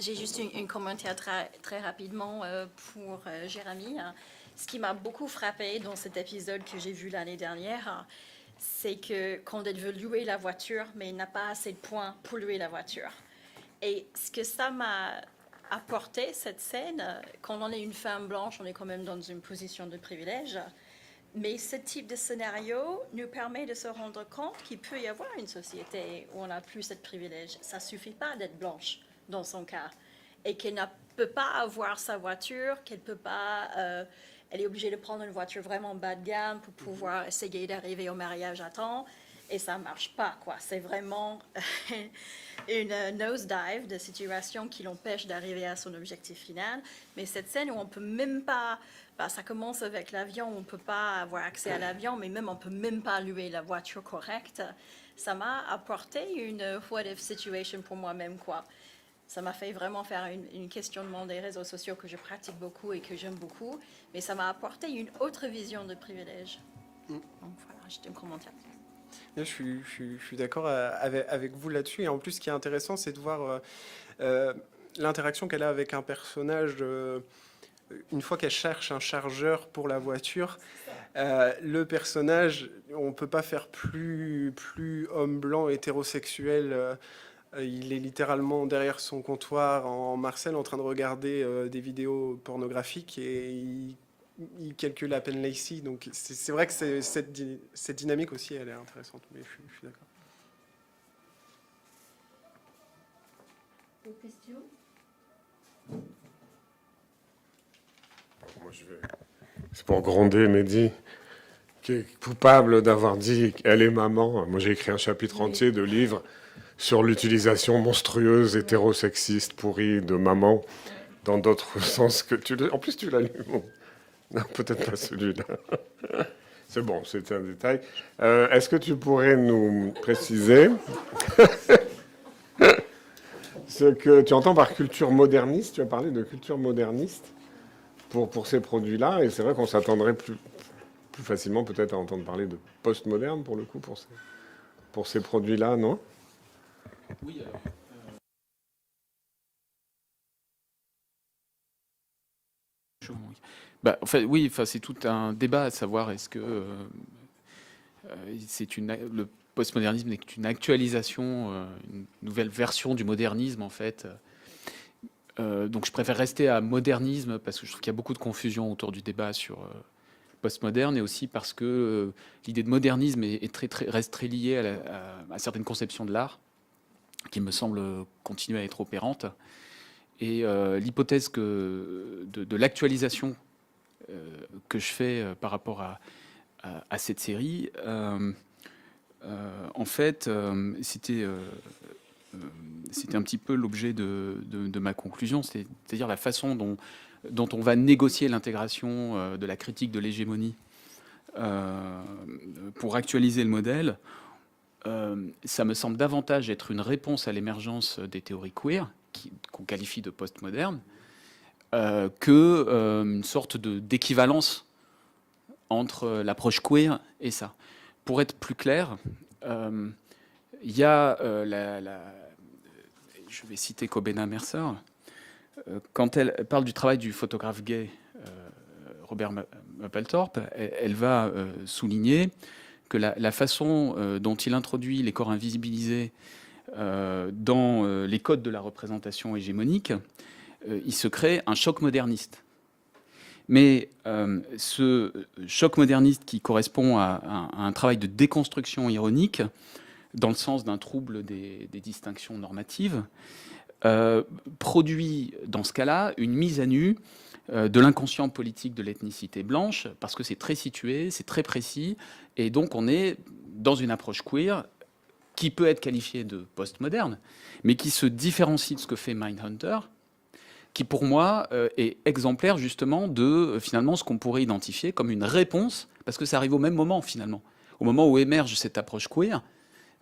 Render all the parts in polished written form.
J'ai juste un commentaire très rapidement pour Jérémy. Ce qui m'a beaucoup frappé dans cet épisode que j'ai vu l'année dernière, c'est que quand elle veut louer la voiture, mais il n'a pas assez de points pour louer la voiture. Et ce que ça m'a apporté, cette scène, quand on est une femme blanche, on est quand même dans une position de privilège. Mais ce type de scénario nous permet de se rendre compte qu'il peut y avoir une société où on n'a plus ce privilège. Ça ne suffit pas d'être blanche dans son cas. Et qu'elle ne peut pas avoir sa voiture, qu'elle peut pas... elle est obligée de prendre une voiture vraiment bas de gamme pour pouvoir essayer d'arriver au mariage à temps. Et ça ne marche pas, quoi. C'est vraiment une nosedive de situation qui l'empêche d'arriver à son objectif final. Mais cette scène où on ne peut même pas... ça commence avec l'avion, on ne peut pas avoir accès à l'avion, mais même on ne peut même pas louer la voiture correcte. Ça m'a apporté une what-if situation pour moi-même, quoi. Ça m'a fait vraiment faire une questionnement des réseaux sociaux que je pratique beaucoup et que j'aime beaucoup, mais ça m'a apporté une autre vision de privilège. Donc voilà, j'ai un commentaire. Je suis d'accord avec vous là-dessus. Et en plus, ce qui est intéressant, c'est de voir l'interaction qu'elle a avec un personnage. Une fois qu'elle cherche un chargeur pour la voiture, le personnage, on ne peut pas faire plus homme blanc hétérosexuel. Il est littéralement derrière son comptoir en Marseille en train de regarder des vidéos pornographiques et il calcule à peine Lacey. Donc c'est vrai que cette dynamique aussi, elle est intéressante. Mais je suis d'accord. D'autres questions? Moi, c'est pour gronder Mehdi, qui est coupable d'avoir dit qu'elle est maman. Moi, j'ai écrit un chapitre entier de livre sur l'utilisation monstrueuse, hétérosexiste, pourrie de maman, dans d'autres sens que tu... En plus, tu l'as lu. Bon. Non, peut-être pas celui-là. C'est bon, c'est un détail. Est-ce que tu pourrais nous préciser ce que tu entends par culture moderniste? Tu as parlé de culture moderniste pour ces produits-là, et c'est vrai qu'on s'attendrait plus facilement peut-être à entendre parler de post-moderne, pour le coup, pour ces produits-là, non? Oui, alors... en fait, oui, c'est tout un débat à savoir est-ce que le postmodernisme est une actualisation, une nouvelle version du modernisme en fait. Donc je préfère rester à modernisme parce que je trouve qu'il y a beaucoup de confusion autour du débat sur postmoderne et aussi parce que l'idée de modernisme reste très liée à certaines conceptions de l'art qui me semblent continuer à être opérantes. Et l'hypothèse de l'actualisation que je fais par rapport à cette série, en fait, c'était un petit peu l'objet de ma conclusion, c'est-à-dire la façon dont on va négocier l'intégration de la critique de l'hégémonie pour actualiser le modèle. Ça me semble davantage être une réponse à l'émergence des théories queer, qu'on qualifie de postmoderne, qu'une sorte d'équivalence entre l'approche queer et ça. Pour être plus clair, il y a je vais citer Kobena Mercer, quand elle parle du travail du photographe gay Robert Mapplethorpe, elle va souligner que la façon dont il introduit les corps invisibilisés dans les codes de la représentation hégémonique, il se crée un choc moderniste. Mais ce choc moderniste qui correspond à un travail de déconstruction ironique, dans le sens d'un trouble des distinctions normatives, produit dans ce cas-là une mise à nu de l'inconscient politique de l'ethnicité blanche, parce que c'est très situé, c'est très précis, et donc on est dans une approche queer qui peut être qualifiée de postmoderne, mais qui se différencie de ce que fait Mindhunter, qui pour moi est exemplaire justement de finalement ce qu'on pourrait identifier comme une réponse, parce que ça arrive au même moment finalement, au moment où émerge cette approche queer,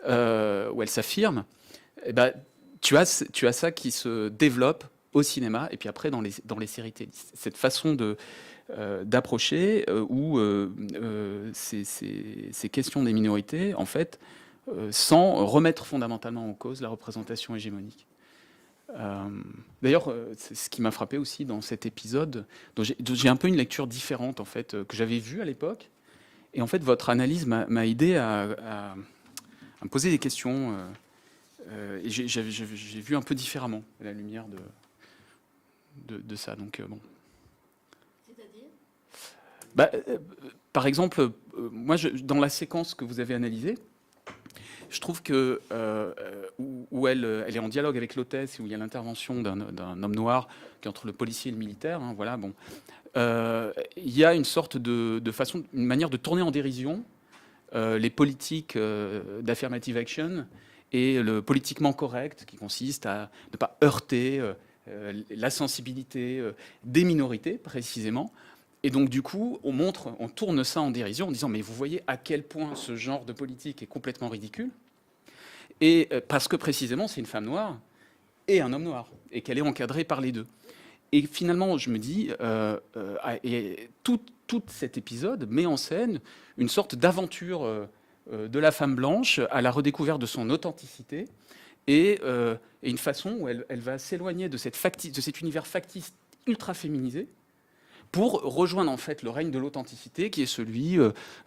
où elle s'affirme, eh ben, tu as ça qui se développe au cinéma et puis après dans les séries télé. Cette façon d'approcher où ces questions des minorités, en fait, sans remettre fondamentalement en cause la représentation hégémonique. D'ailleurs, c'est ce qui m'a frappé aussi dans cet épisode, dont j'ai un peu une lecture différente en fait, que j'avais vue à l'époque. Et en fait, votre analyse m'a aidé à me poser des questions. Et j'ai vu un peu différemment à la lumière de ça. Donc, bon. C'est-à-dire Bah, par exemple, moi, dans la séquence que vous avez analysée, je trouve que où elle est en dialogue avec l'hôtesse et où il y a l'intervention d'un homme noir qui est entre le policier et le militaire, hein, voilà, bon, il y a une sorte de façon, une manière de tourner en dérision les politiques d'affirmative action et le politiquement correct qui consiste à ne pas heurter la sensibilité des minorités précisément. Et donc, du coup, on tourne ça en dérision en disant, mais vous voyez à quel point ce genre de politique est complètement ridicule. Et parce que précisément, c'est une femme noire et un homme noir, et qu'elle est encadrée par les deux. Et finalement, je me dis, et tout cet épisode met en scène une sorte d'aventure de la femme blanche à la redécouverte de son authenticité et une façon où elle va s'éloigner de cet univers factice ultra féminisé, pour rejoindre en fait le règne de l'authenticité qui est celui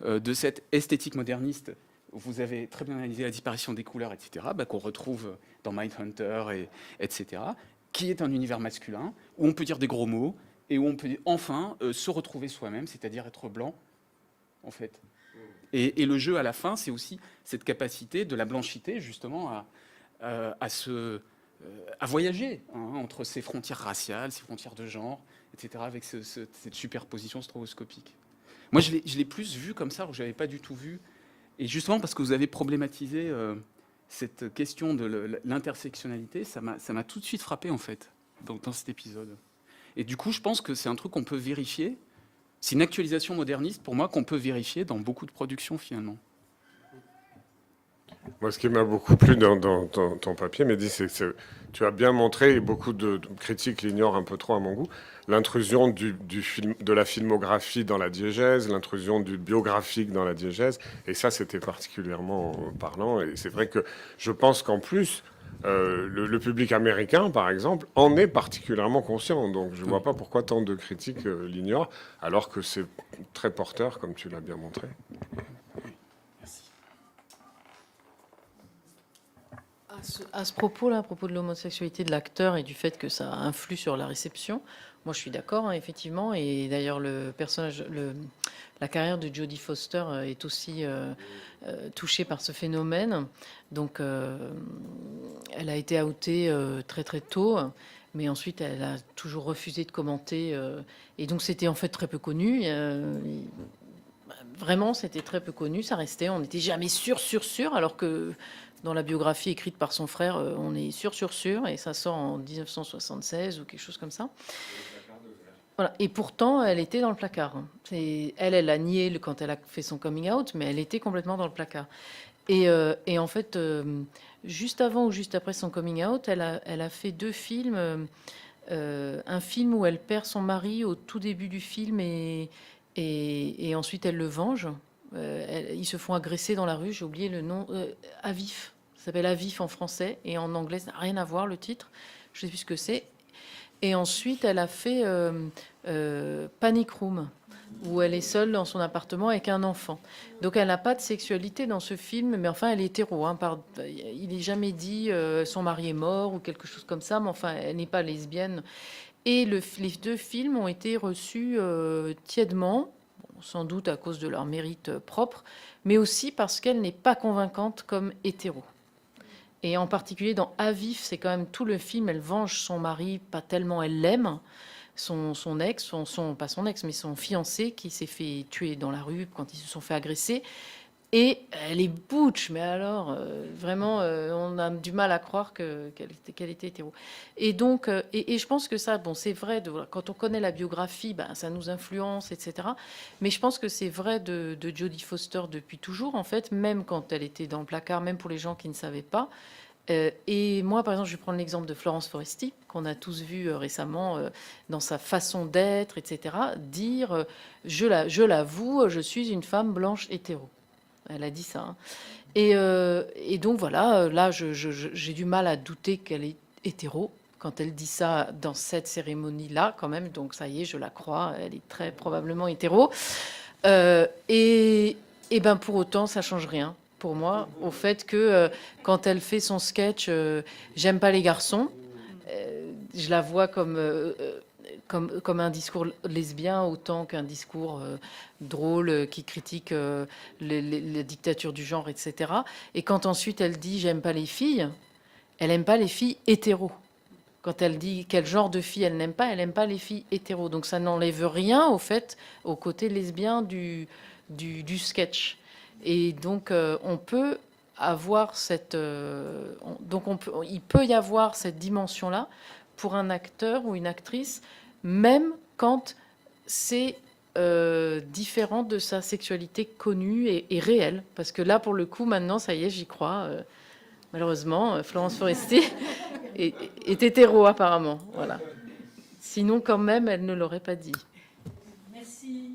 de cette esthétique moderniste. Vous avez très bien analysé la disparition des couleurs, etc., qu'on retrouve dans Mindhunter, etc., qui est un univers masculin, où on peut dire des gros mots, et où on peut enfin se retrouver soi-même, c'est-à-dire être blanc, en fait. Et le jeu, à la fin, c'est aussi cette capacité de la blanchité, justement, à voyager entre ces frontières raciales, ces frontières de genre, etc., avec cette superposition stroboscopique. Moi, je l'ai plus vu comme ça, alors que je n'avais pas du tout vu. Et justement, parce que vous avez problématisé cette question de l'intersectionnalité, ça m'a tout de suite frappé, en fait, dans cet épisode. Et du coup, je pense que c'est un truc qu'on peut vérifier. C'est une actualisation moderniste, pour moi, qu'on peut vérifier dans beaucoup de productions, finalement. Moi, ce qui m'a beaucoup plu dans ton papier, Mehdi, c'est que tu as bien montré, et beaucoup de critiques l'ignorent un peu trop à mon goût, l'intrusion de la filmographie dans la diégèse, l'intrusion du biographique dans la diégèse, et ça, c'était particulièrement parlant. Et c'est vrai que je pense qu'en plus, le public américain, par exemple, en est particulièrement conscient. Donc, je ne vois pas pourquoi tant de critiques l'ignorent, alors que c'est très porteur, comme tu l'as bien montré. À ce propos-là, à propos de l'homosexualité de l'acteur et du fait que ça influe sur la réception, moi je suis d'accord, hein, effectivement. Et d'ailleurs, la carrière de Jodie Foster est aussi touchée par ce phénomène. Donc, elle a été outée très très tôt, mais ensuite elle a toujours refusé de commenter. Et donc, c'était en fait très peu connu. Vraiment, c'était très peu connu. Ça restait, on n'était jamais sûr, alors que dans la biographie écrite par son frère, on est sûr, et ça sort en 1976 ou quelque chose comme ça. Voilà. Et pourtant, elle était dans le placard. Elle a nié quand elle a fait son coming out, mais elle était complètement dans le placard. Et en fait, juste avant ou juste après son coming out, elle a fait 2 films. Un film où elle perd son mari au tout début du film et ensuite elle le venge. Ils se font agresser dans la rue, j'ai oublié le nom, Avif. Ça s'appelle Avif en français et en anglais, ça n'a rien à voir le titre. Je ne sais plus ce que c'est. Et ensuite, elle a fait Panic Room, où elle est seule dans son appartement avec un enfant. Donc, elle n'a pas de sexualité dans ce film, mais enfin, elle est hétéro. Il n'est jamais dit son mari est mort ou quelque chose comme ça, mais enfin, elle n'est pas lesbienne. Et les 2 films ont été reçus tièdement, sans doute à cause de leur mérite propre, mais aussi parce qu'elle n'est pas convaincante comme hétéro. Et en particulier dans Avif, c'est quand même tout le film, elle venge son mari, pas tellement elle l'aime, son ex, pas son ex, mais son fiancé qui s'est fait tuer dans la rue quand ils se sont fait agresser. Et elle est butch, mais alors, vraiment, on a du mal à croire qu'elle était hétéro. Et donc, et je pense que ça, bon, c'est vrai, quand on connaît la biographie, ça nous influence, etc. Mais je pense que c'est vrai de Jodie Foster depuis toujours, en fait, même quand elle était dans le placard, même pour les gens qui ne savaient pas. Et moi, par exemple, je vais prendre l'exemple de Florence Foresti, qu'on a tous vu récemment dans sa façon d'être, etc., dire je l'avoue, je suis une femme blanche hétéro. Elle a dit ça. Hein. Et donc voilà, là, j'ai du mal à douter qu'elle est hétéro. quand elle dit ça dans cette cérémonie-là, quand même. Donc ça y est, je la crois, elle est très probablement hétéro. Et ben pour autant, ça change rien pour moi au fait que quand elle fait son sketch J'aime pas les garçons, je la vois comme un discours lesbien autant qu'un discours drôle qui critique les dictatures du genre, etc. Et quand ensuite elle dit j'aime pas les filles, elle aime pas les filles hétéros. Quand elle dit quel genre de filles elle n'aime pas, elle aime pas les filles hétéros. Donc ça n'enlève rien au fait au côté lesbien du sketch. Et donc on peut avoir cette il peut y avoir cette dimension-là pour un acteur ou une actrice, même quand c'est différent de sa sexualité connue et réelle. Parce que là, pour le coup, maintenant, ça y est, j'y crois. Malheureusement, Florence Foresti est hétéro, apparemment. Voilà. Sinon, quand même, elle ne l'aurait pas dit. Merci.